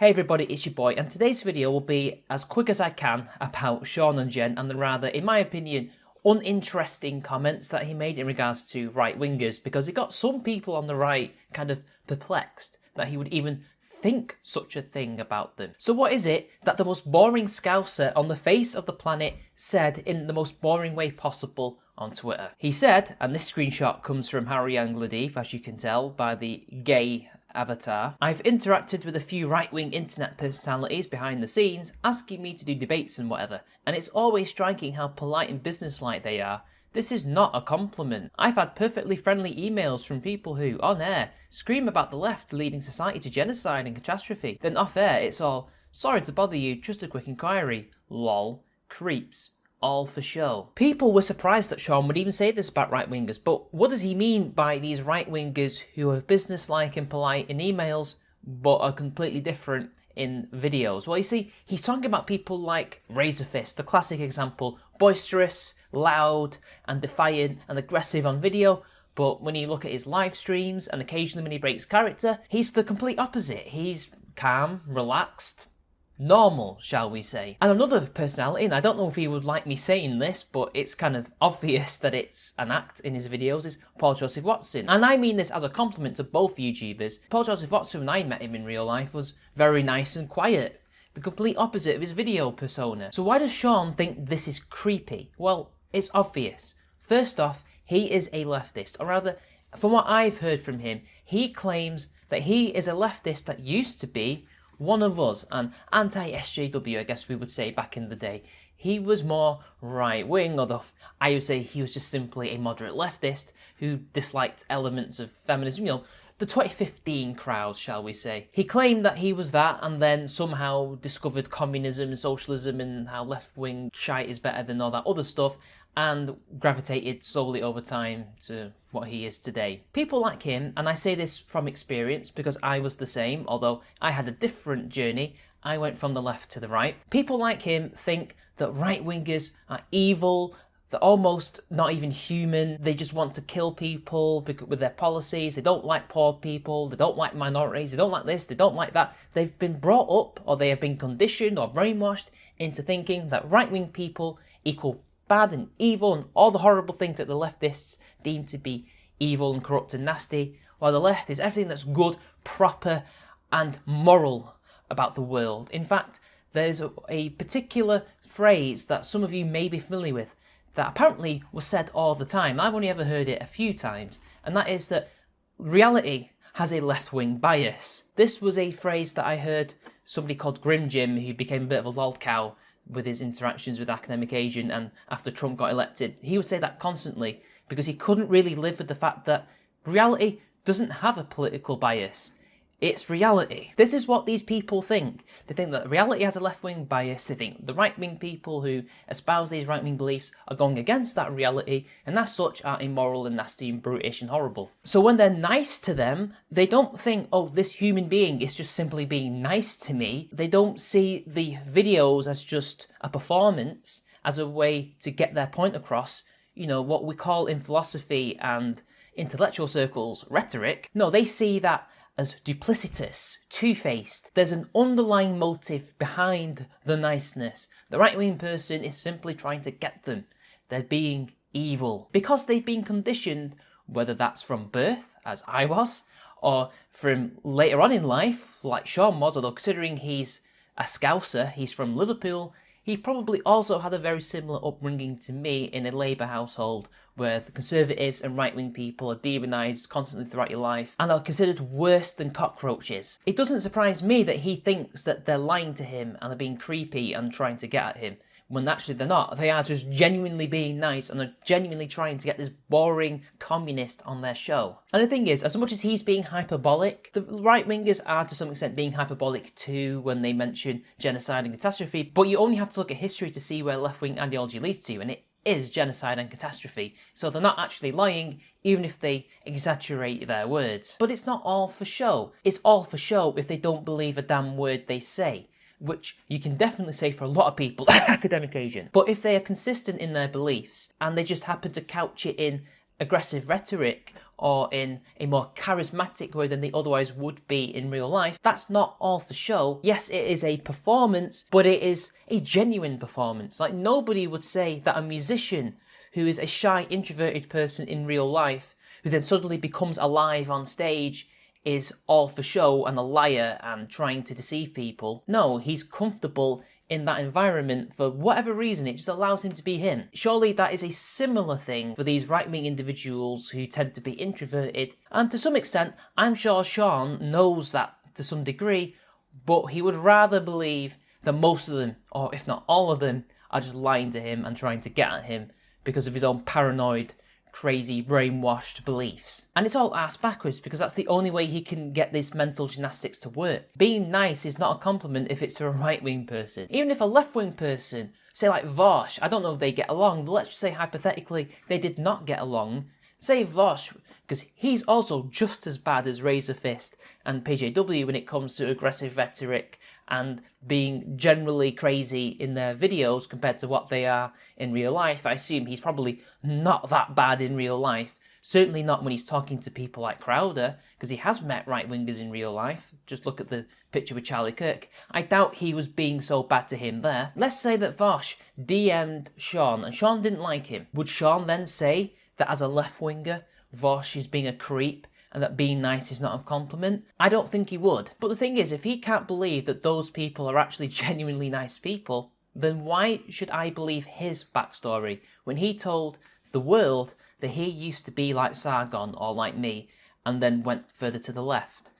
Hey everybody, it's your boy, and today's video will be as quick as I can about Shaun and Jen and the rather, in my opinion, uninteresting comments that he made in regards to right-wingers, because it got some people on the right kind of perplexed that he would even think such a thing about them. So what is it that the most boring scouser on the face of the planet said in the most boring way possible on Twitter? He said, and this screenshot comes from Harry Angladif, as you can tell by the gay avatar, "I've interacted with a few right-wing internet personalities behind the scenes asking me to do debates and whatever, and it's always striking how polite and businesslike they are. This is not a compliment. I've had perfectly friendly emails from people who, on air, scream about the left leading society to genocide and catastrophe. Then off air, it's all, sorry to bother you, just a quick inquiry. Lol. Creeps. All for show." People were surprised that Shaun would even say this about right-wingers, but what does he mean by these right-wingers who are businesslike and polite in emails, but are completely different in videos? Well, you see, he's talking about people like Razorfist, the classic example, boisterous, loud, and defiant and aggressive on video, but when you look at his live streams and occasionally when he breaks character, he's the complete opposite. He's calm, relaxed, normal, shall we say. And another personality, and I don't know if he would like me saying this, but it's kind of obvious that it's an act in his videos, is Paul Joseph Watson. And I mean this as a compliment to both YouTubers. Paul Joseph Watson, when I met him in real life, was very nice and quiet. The complete opposite of his video persona. So why does Shaun think this is creepy? Well, it's obvious. First off, he is a leftist, or rather, from what I've heard from him, he claims that he is a leftist that used to be one of us, an anti-SJW, I guess we would say back in the day. He was more right-wing, although I would say he was just simply a moderate leftist who disliked elements of feminism, you know, the 2015 crowd, shall we say. He claimed that he was that and then somehow discovered communism and socialism and how left-wing shite is better than all that other stuff, and gravitated slowly over time to what he is today. People like him, and I say this from experience because I was the same, although I had a different journey. I went from the left to the right. People like him think that right-wingers are evil, they're almost not even human, they just want to kill people with their policies, they don't like poor people, they don't like minorities, they don't like this, they don't like that. They've been brought up, or they have been conditioned or brainwashed into thinking that right-wing people equal bad and evil and all the horrible things that the leftists deem to be evil and corrupt and nasty, while the left is everything that's good, proper and moral about the world. In fact, there's a particular phrase that some of you may be familiar with that apparently was said all the time. I've only ever heard it a few times, and that is that reality has a left-wing bias. This was a phrase that I heard somebody called Grim Jim, who became a bit of a lolcow with his interactions with Academic Agent, and after Trump got elected, he would say that constantly because he couldn't really live with the fact that reality doesn't have a political bias. It's reality. This is what these people think. They think that reality has a left-wing bias. They think the right-wing people who espouse these right-wing beliefs are going against that reality, and as such are immoral and nasty and brutish and horrible. So when they're nice to them, they don't think, oh, this human being is just simply being nice to me. They don't see the videos as just a performance, as a way to get their point across. You know, what we call in philosophy and intellectual circles rhetoric. No, they see that as duplicitous, two-faced. There's an underlying motive behind the niceness. The right-wing person is simply trying to get them. They're being evil. Because they've been conditioned, whether that's from birth, as I was, or from later on in life, like Shaun was, although considering he's a Scouser, he's from Liverpool, he probably also had a very similar upbringing to me in a Labour household, where the Conservatives and right-wing people are demonised constantly throughout your life and are considered worse than cockroaches. It doesn't surprise me that he thinks that they're lying to him and are being creepy and trying to get at him, when actually they're not. They are just genuinely being nice and are genuinely trying to get this boring communist on their show. And the thing is, as much as he's being hyperbolic, the right-wingers are to some extent being hyperbolic too when they mention genocide and catastrophe, but you only have to look at history to see where left-wing ideology leads to, and it is genocide and catastrophe. So they're not actually lying, even if they exaggerate their words. But it's not all for show. It's all for show if they don't believe a damn word they say, which you can definitely say for a lot of people, Academic Agent. But if they are consistent in their beliefs, and they just happen to couch it in aggressive rhetoric or in a more charismatic way than they otherwise would be in real life. That's not all for show. Yes, it is a performance, but it is a genuine performance. Like, nobody would say that a musician who is a shy, introverted person in real life, who then suddenly becomes alive on stage, is all for show and a liar and trying to deceive people. No, he's comfortable in that environment for whatever reason. It just allows him to be him. Surely that is a similar thing for these right-wing individuals who tend to be introverted. And to some extent, I'm sure Shaun knows that to some degree, but he would rather believe that most of them, or if not all of them, are just lying to him and trying to get at him because of his own paranoid, crazy, brainwashed beliefs. And it's all ass backwards, because that's the only way he can get this mental gymnastics to work. Being nice is not a compliment if it's to a right-wing person. Even if a left-wing person, say like Vosh, I don't know if they get along, but let's just say hypothetically they did not get along. Say Vosh, because he's also just as bad as Razor Fist and PJW when it comes to aggressive rhetoric and being generally crazy in their videos compared to what they are in real life. I assume he's probably not that bad in real life. Certainly not when he's talking to people like Crowder, because he has met right-wingers in real life. Just look at the picture with Charlie Kirk. I doubt he was being so bad to him there. Let's say that Vosh DM'd Shaun and Shaun didn't like him. Would Shaun then say that as a left-winger, Vosh is being a creep and that being nice is not a compliment? I don't think he would. But the thing is, if he can't believe that those people are actually genuinely nice people, then why should I believe his backstory when he told the world that he used to be like Sargon or like me and then went further to the left?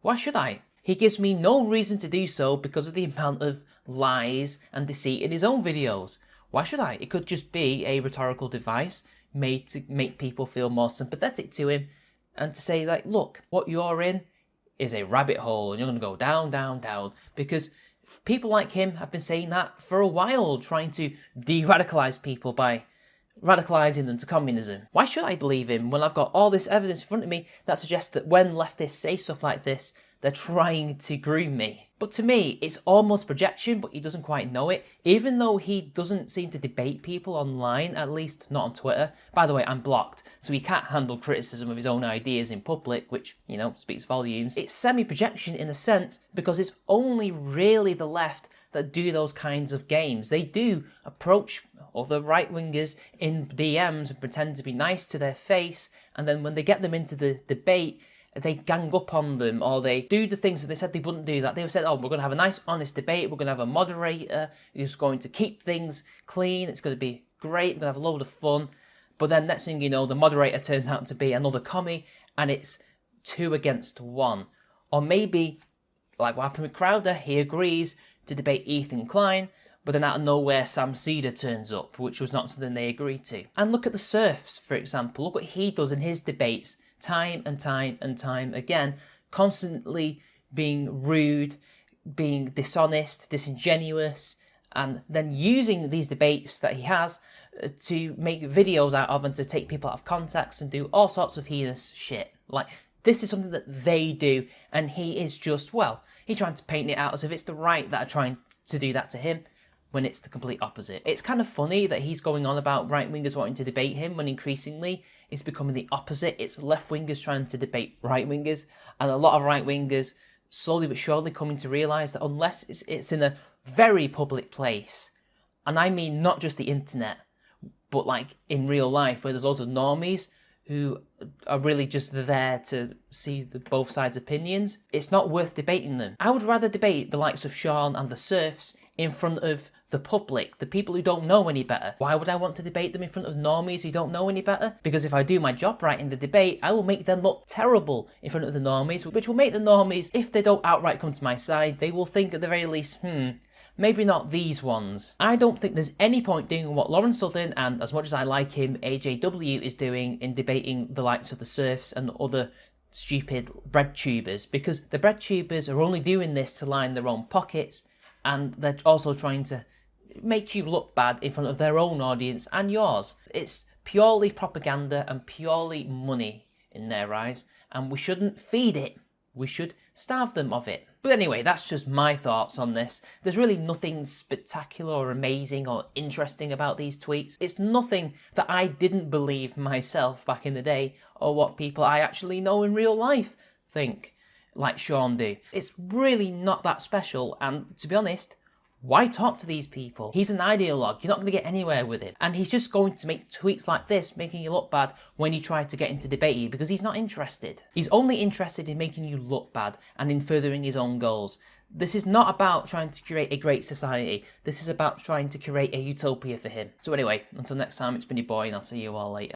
Why should I? He gives me no reason to do so because of the amount of lies and deceit in his own videos. Why should I? It could just be a rhetorical device made to make people feel more sympathetic to him and to say, like, look, what you're in is a rabbit hole and you're going to go down, down, down. Because people like him have been saying that for a while, trying to de-radicalise people by radicalising them to communism. Why should I believe him when I've got all this evidence in front of me that suggests that when leftists say stuff like this, they're trying to groom me? But to me, it's almost projection, but he doesn't quite know it. Even though he doesn't seem to debate people online, at least not on Twitter. By the way, I'm blocked, so he can't handle criticism of his own ideas in public, which, you know, speaks volumes. It's semi-projection in a sense, because it's only really the left that do those kinds of games. They do approach other right-wingers in DMs and pretend to be nice to their face, and then when they get them into the debate, they gang up on them, or they do the things that they said they wouldn't do. That they said, oh, we're going to have a nice, honest debate, we're going to have a moderator who's going to keep things clean, it's going to be great, we're going to have a load of fun. But then next thing you know, the moderator turns out to be another commie, and it's 2 against 1. Or maybe, like what happened with Crowder, he agrees to debate Ethan Klein, but then out of nowhere Sam Cedar turns up, which was not something they agreed to. And look at the Serfs, for example. Look what he does in his debates, time and time and time again, constantly being rude, being dishonest, disingenuous, and then using these debates that he has to make videos out of and to take people out of context and do all sorts of heinous shit. Like, this is something that they do, and he is just, well, he's trying to paint it out as if it's the right that are trying to do that to him, when it's the complete opposite. It's kind of funny that he's going on about right-wingers wanting to debate him when increasingly it's becoming the opposite. It's left-wingers trying to debate right-wingers, and a lot of right-wingers slowly but surely coming to realise that unless it's in a very public place, and I mean not just the internet, but like in real life where there's loads of normies who are really just there to see both sides' opinions, it's not worth debating them. I would rather debate the likes of Shaun and the Serfs in front of the public, the people who don't know any better. Why would I want to debate them in front of normies who don't know any better? Because if I do my job right in the debate, I will make them look terrible in front of the normies, which will make the normies, if they don't outright come to my side, they will think at the very least, maybe not these ones. I don't think there's any point doing what Lauren Southern, and as much as I like him, AJW is doing in debating the likes of the Serfs and other stupid bread tubers, because the bread tubers are only doing this to line their own pockets, and they're also trying to make you look bad in front of their own audience and yours. It's purely propaganda and purely money in their eyes, and we shouldn't feed it. We should starve them of it. But anyway, that's just my thoughts on this. There's really nothing spectacular or amazing or interesting about these tweets. It's nothing that I didn't believe myself back in the day, or what people I actually know in real life think, like Shaun do. It's really not that special, and to be honest, why talk to these people? He's an ideologue, you're not going to get anywhere with him. And he's just going to make tweets like this, making you look bad when you try to get him to debate you, because he's not interested. He's only interested in making you look bad and in furthering his own goals. This is not about trying to create a great society. This is about trying to create a utopia for him. So anyway, until next time, it's been your boy, and I'll see you all later.